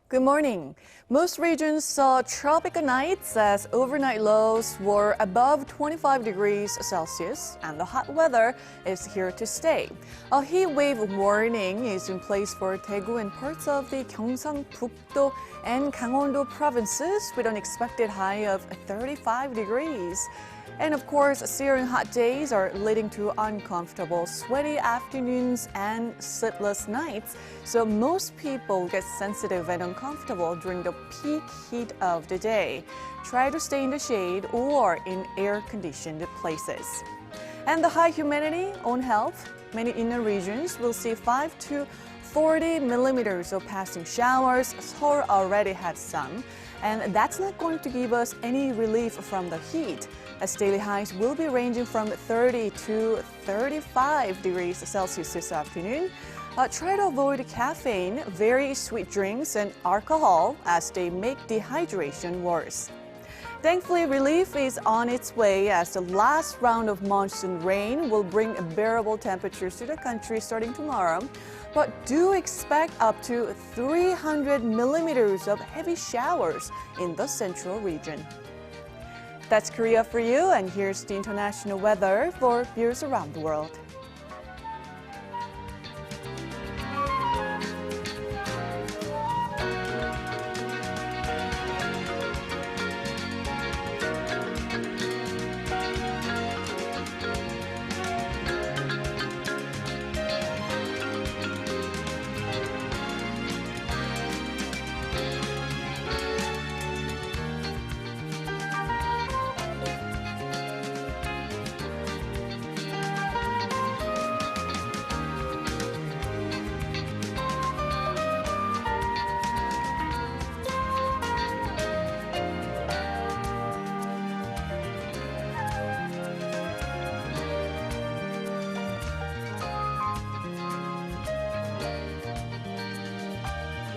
Good morning. Most regions saw tropical nights as overnight lows were above 25 degrees Celsius, and the hot weather is here to stay. A heat wave warning is in place for Daegu and parts of the Gyeongsangbuk-do and Gangwon-do provinces with an expected high of 35 degrees. And of course, searing hot days are leading to uncomfortable, sweaty afternoons and sleepless nights. So most people get sensitive and uncomfortable during the peak heat of the day. Try to stay in the shade or in air-conditioned places. And the high humidity on health. Many inner regions will see 5 to 40 millimeters of passing showers. Seoul already had some. And that's not going to give us any relief from the heat, as daily highs will be ranging from 30 to 35 degrees Celsius this afternoon. Try to avoid caffeine, very sweet drinks, and alcohol as they make dehydration worse. Thankfully, relief is on its way as the last round of monsoon rain will bring bearable temperatures to the country starting tomorrow. But do expect up to 300 millimeters of heavy showers in the central region. That's Korea for you, and here's the international weather for viewers around the world.